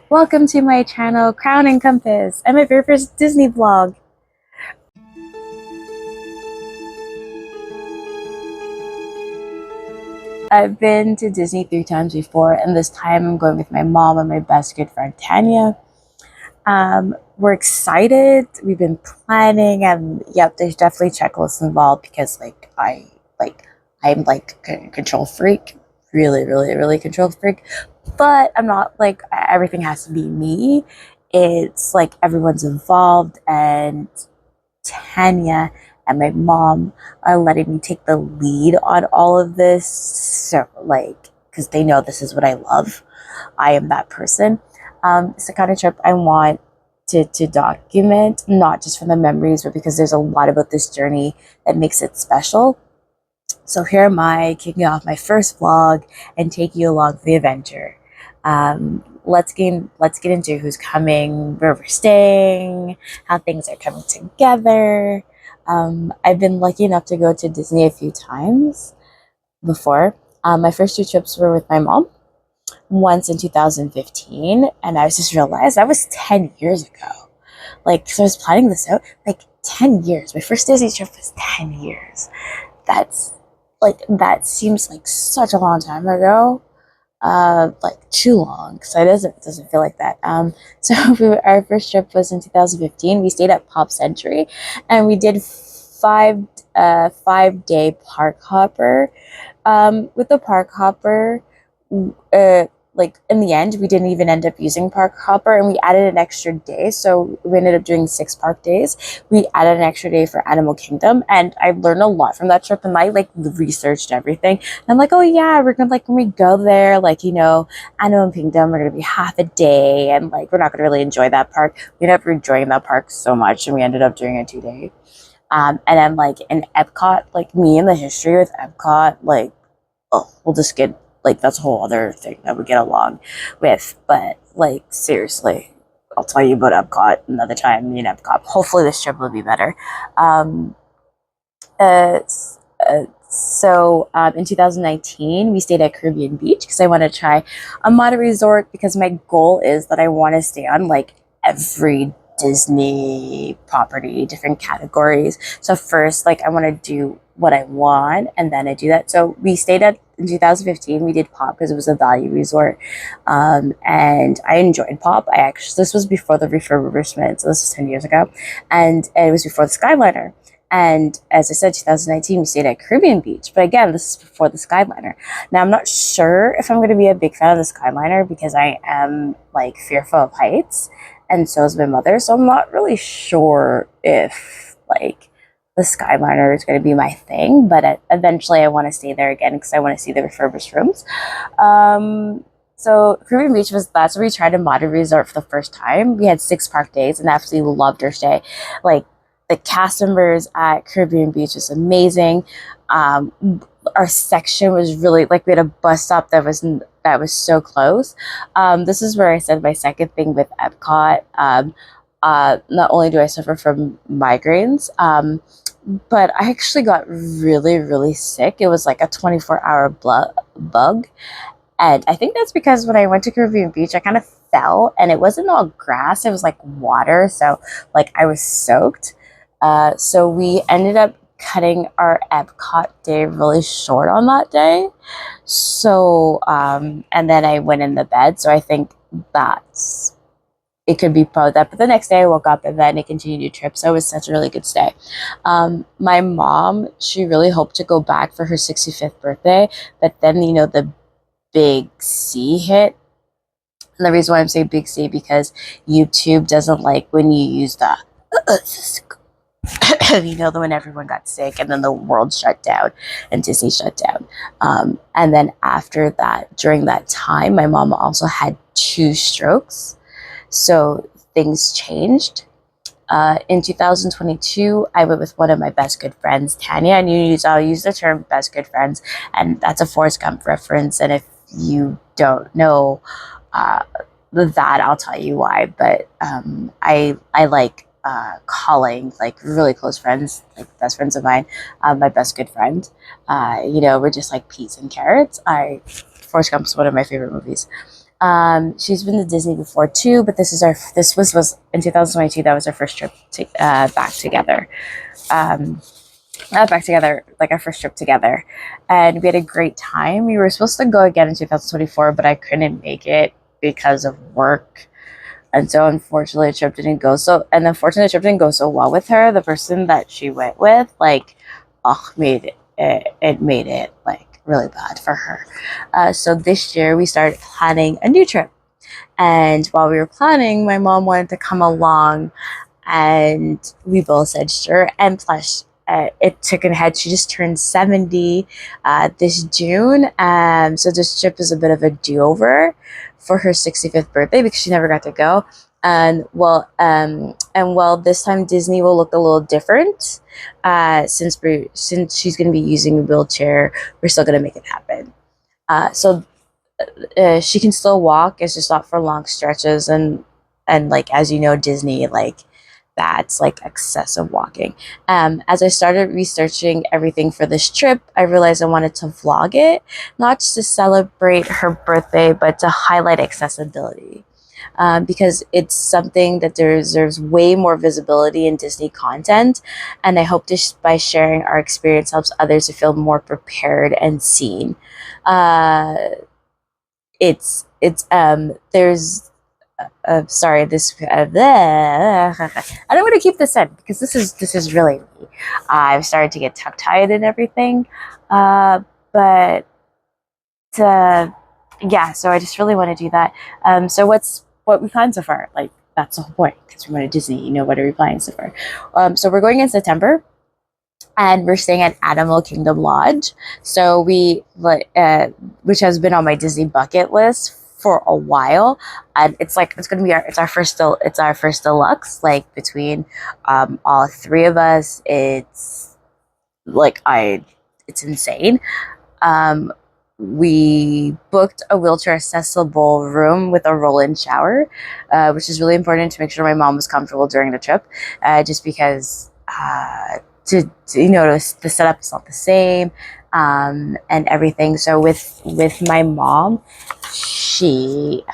Welcome to my channel, Crown and Compass, and my very first Disney vlog. I've been to Disney 3 times before, and this time I'm going with my mom and my best good friend Tanya. We're excited. We've been planning, and yep, there's definitely checklists involved because I'm like a control freak, really control freak. But I'm not like everything has to be me. It's like everyone's involved, and Tanya and my mom are letting me take the lead on all of this. So, like, because they know this is what I love. I am that person. It's the kind of trip I want to document, not just from the memories, but because there's a lot about this journey that makes it special. So here am I kicking off my first vlog and take you along the adventure. Let's get into who's coming, where we're staying, how things are coming together. I've been lucky enough to go to Disney a few times before. My first 2 trips were with my mom, once in 2015, and I just realized that was 10 years ago. Like, so I was planning this out, like 10 years. My first Disney trip was 10 years. That seems like such a long time ago. Like too long, so it doesn't feel like that. So our first trip was in 2015. We stayed at Pop Century, and we did 5 day park hopper. With the park hopper, like in the end, we didn't even end up using park hopper, and we added an extra day, so we ended up doing 6 park days. We added an extra day for Animal Kingdom, and I learned a lot from that trip, and I like researched everything. And I'm like, oh yeah, we're gonna, like, when we go there, like, Animal Kingdom, we're gonna be half a day, and like we're not gonna really enjoy that park. We ended up enjoying that park so much, and we ended up doing a 2 day. And then, like, in Epcot, like, me and the history with Epcot, like, oh, we'll just get, like, that's a whole other thing that we get along with. But, like, seriously, I'll tell you about Epcot another time. Me and Epcot. Hopefully this trip will be better. Um, uh, in 2019, we stayed at Caribbean Beach because I want to try a modern resort, because my goal is that I want to stay on, like, every Disney property, different categories. So first, like, I want to do what I want, and then I do that. So we stayed at in 2015. We did Pop because it was a value resort, and I enjoyed Pop. This was before the refurbishment, so this was 10 years ago, and it was before the Skyliner. And as I said, 2019, we stayed at Caribbean Beach. But again, this is before the Skyliner. Now, I'm not sure if I'm going to be a big fan of the Skyliner because I am, like, fearful of heights. And so is my mother. So I'm not really sure if, like, the Skyliner is going to be my thing. But eventually I want to stay there again because I want to see the refurbished rooms. So Caribbean Beach that's where we tried a modern resort for the first time. We had 6 park days and absolutely loved our stay. Like, the cast members at Caribbean Beach was amazing. Our section was really, like, we had a bus stop that was so close. This is where I said my second thing with Epcot. Not only do I suffer from migraines, but I actually got really sick. It was like a 24-hour bug. And I think that's because when I went to Caribbean Beach, I kind of fell, and it wasn't all grass. It was like water. So, like, I was soaked. So we ended up cutting our Epcot day really short on that day. So, and then I went in the bed. So I think it could be probably that. But the next day I woke up, and then it continued to trip. So it was such a really good stay. My mom, she really hoped to go back for her 65th birthday. But then, the big C hit. And the reason why I'm saying big C, because YouTube doesn't like when you use the when everyone got sick, and then the world shut down and Disney shut down. And then after that, during that time, my mom also had 2 strokes. So things changed. In 2022, I went with one of my best good friends, Tanya, and I'll use the term best good friends, and that's a Forrest Gump reference. And if you don't know that, I'll tell you why. But I like calling, like, really close friends, like best friends of mine, my best good friend. We're just like peas and carrots. Forrest Gump is one of my favorite movies. She's been to Disney before too, but this was in 2022. That was our first trip back together. Um, Not back together, like our first trip together, and we had a great time. We were supposed to go again in 2024, but I couldn't make it because of work. And so unfortunately the trip didn't go so and unfortunately the trip didn't go so well with her. The person that she went with, like, it made it like really bad for her. So this year we started planning a new trip. And while we were planning, my mom wanted to come along, and we both said sure. And plus, it took ahead. She just turned 70 this June. So this trip is a bit of a do over for her 65th birthday because she never got to go. And this time Disney will look a little different. Since she's going to be using a wheelchair, we're still going to make it happen. So she can still walk. It's just not for long stretches, and like, as you know, Disney, like, that's like excessive walking. As I started researching everything for this trip, I realized I wanted to vlog it, not just to celebrate her birthday, but to highlight accessibility. Because it's something that deserves way more visibility in Disney content, and I hope this by sharing our experience helps others to feel more prepared and seen. Uh, it's there's sorry, this I don't want to keep this in because this is really me. I've started to get tongue tied and everything, but yeah, so I just really want to do that. So what we planned so far? Like, that's the whole point, because we went to Disney. What are we planning so far? So we're going in September, and we're staying at Animal Kingdom Lodge. So which has been on my Disney bucket list for a while, and it's gonna be our first deluxe. Like, between all three of us, it's insane. Um, we booked a wheelchair accessible room with a roll-in shower, which is really important to make sure my mom was comfortable during the trip, just because the setup is not the same, and everything. So with my mom, she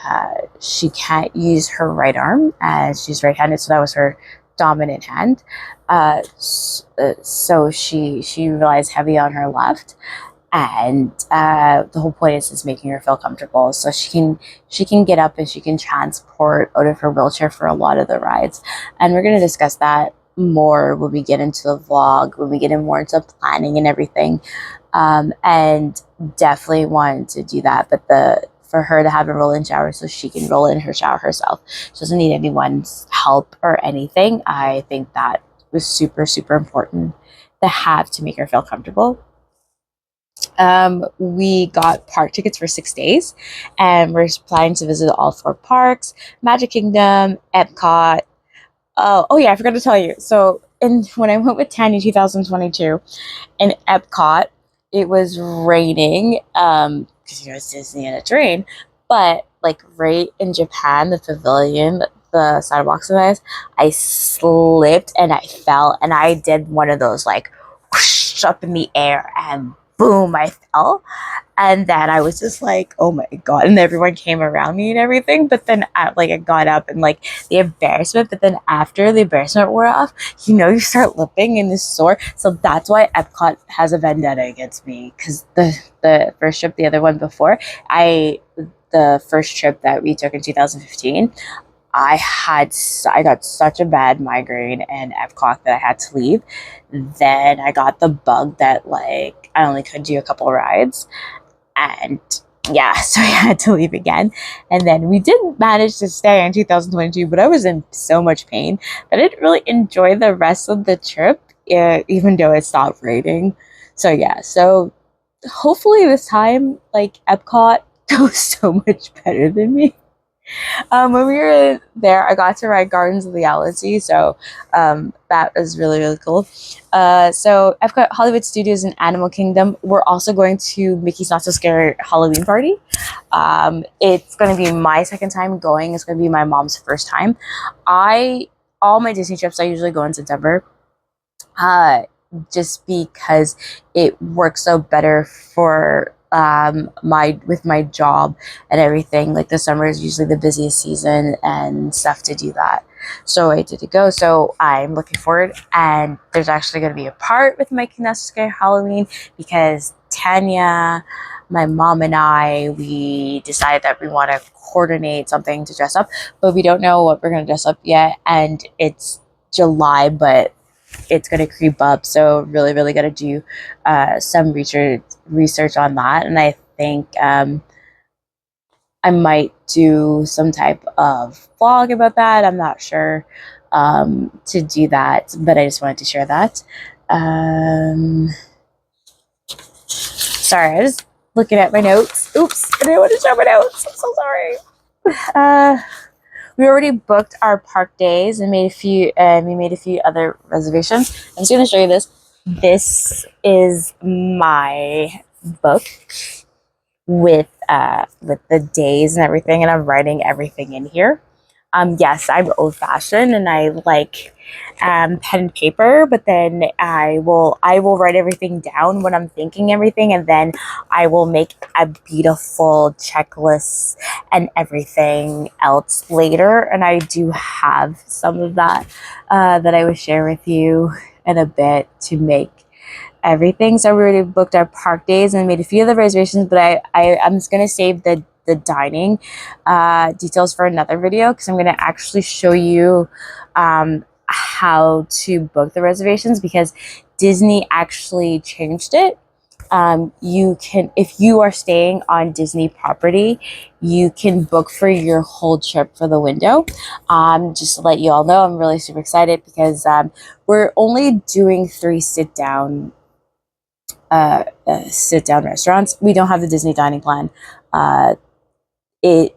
can't use her right arm as she's right-handed, so that was her dominant hand. So she relies heavy on her left, and the whole point is making her feel comfortable, so she can get up and she can transport out of her wheelchair for a lot of the rides. And we're going to discuss that more when we get into the vlog, when we get in more into planning and everything. And definitely want to do that, but for her to have a roll-in shower so she can roll in her shower herself, she doesn't need anyone's help or anything. I think that was super, super important to have to make her feel comfortable. We got park tickets for 6 days, and we're planning to visit all four parks: Magic Kingdom, Epcot. Oh yeah, I forgot to tell you. So, when I went with Tanya 2022 in Epcot, it was raining. Because it's Disney and it's rain, but like right in Japan, the pavilion, the sidewalks of ice, I slipped and I fell, and I did one of those, like, whoosh, up in the air, and boom, I fell. And then I was just like, oh my God. And everyone came around me and everything. But then I got up, and like the embarrassment, but then after the embarrassment wore off, you start lipping and it's sore. So that's why Epcot has a vendetta against me. Because the first trip, the other one before, the first trip that we took in 2015, I got such a bad migraine in Epcot that I had to leave. Then I got the bug that, like, I only could do a couple rides, and yeah, so I had to leave again. And then we did manage to stay in 2022, but I was in so much pain that I didn't really enjoy the rest of the trip, even though it stopped raining. So yeah, so hopefully this time, like, Epcot goes so much better than me. When we were there, I got to ride Gardens of the Galaxy, so that was really, really cool. So I've got Hollywood Studios and Animal Kingdom. We're also going to Mickey's Not So Scary Halloween Party. It's going to be my second time going. It's going to be my mom's first time. All my Disney trips, I usually go in September. Uh, just because it works out better for my job and everything. Like the summer is usually the busiest season and stuff to do that. So I did go. So I'm looking forward, and there's actually going to be a part with my Kinetic Halloween because Tanya, my mom, and I, we decided that we want to coordinate something to dress up, but we don't know what we're going to dress up yet. And it's July, but it's going to creep up. So really, really got to do some research on that. And I think I might do some type of vlog about that. I'm not sure to do that, but I just wanted to share that. Sorry, I was looking at my notes. Oops, I didn't want to show my notes. I'm so sorry. We already booked our park days and made a few. We made a few other reservations. I'm just going to show you this. This is my book with the days and everything, and I'm writing everything in here. Yes, I'm old-fashioned and I like pen and paper, but then I will write everything down when I'm thinking everything, and then I will make a beautiful checklist and everything else later. And I do have some of that that I will share with you in a bit to make everything. So we already booked our park days and made a few of the reservations, but I'm just going to save the dining details for another video, because I'm going to actually show you how to book the reservations, because Disney actually changed it. You can, if you are staying on Disney property, you can book for your whole trip for the window. Just to let you all know, I'm really super excited because we're only doing 3 sit-down restaurants. We don't have the Disney dining plan. We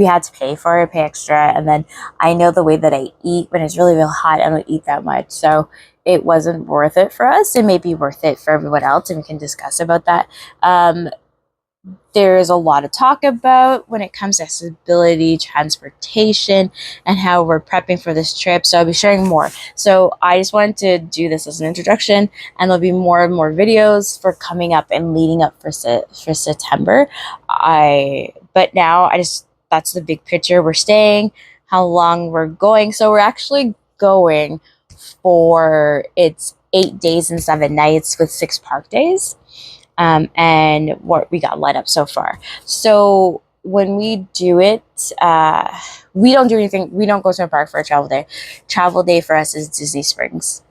had to pay for it, pay extra, and then I know the way that I eat when it's really hot, I don't eat that much, so it wasn't worth it for us. It may be worth it for everyone else, and we can discuss about that. There is a lot of talk about when it comes to accessibility, transportation, and how we're prepping for this trip. So I'll be sharing more. So I just wanted to do this as an introduction, and there'll be more and more videos for coming up and leading up for September. But now that's the big picture. We're staying, how long we're going. So we're actually going for, it's 8 days and 7 nights with 6 park days. And what we got lined up so far. So when we do it, we don't do anything. We don't go to a park for a travel day. Travel day for us is Disney Springs.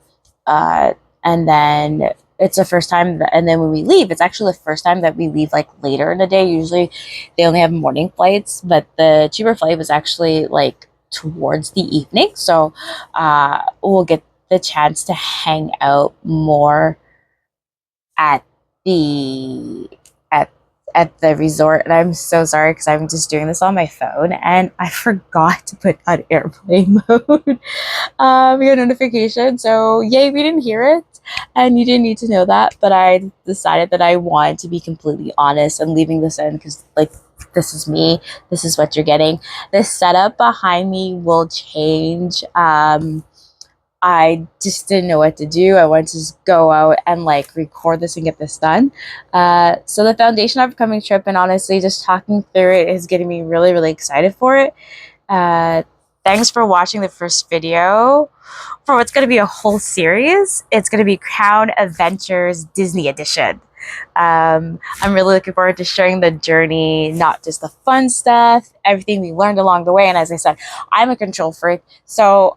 And then it's the first time and then when we leave, it's actually the first time that we leave like later in the day. Usually they only have morning flights, but the cheaper flight was actually like towards the evening. So we'll get the chance to hang out more at the resort. And I'm so sorry because I'm just doing this on my phone and I forgot to put on airplane mode. We got a notification, so yay, we didn't hear it, and you didn't need to know that, but I decided that I wanted to be completely honest and leaving this in because like this is me, this is what you're getting. The setup behind me will change. I just didn't know what to do. I wanted to just go out and like record this and get this done. So the foundation of upcoming trip, and honestly just talking through it is getting me really, really excited for it. Thanks for watching the first video for what's going to be a whole series. It's going to be Crown Adventures Disney Edition. I'm really looking forward to sharing the journey, not just the fun stuff, everything we learned along the way. And as I said, I'm a control freak, so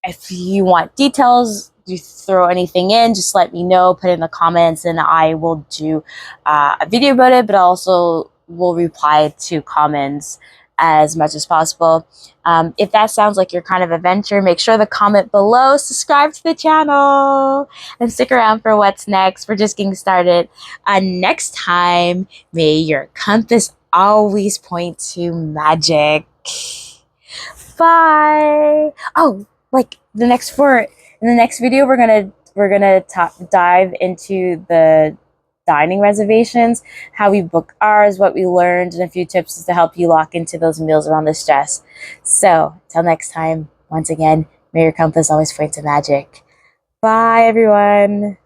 if you want details, you throw anything in, just let me know, put it in the comments, and I will do a video about it, but also will reply to comments as much as possible. If that sounds like your kind of adventure, make sure to comment below, subscribe to the channel, and stick around for what's next. We're just getting started. Next time, may your compass always point to magic. Bye. Oh, like in the next video, we're gonna dive into the dining reservations, how we book ours, what we learned, and a few tips to help you lock into those meals around the stress. So till next time, once again, may your compass always point to magic. Bye, everyone.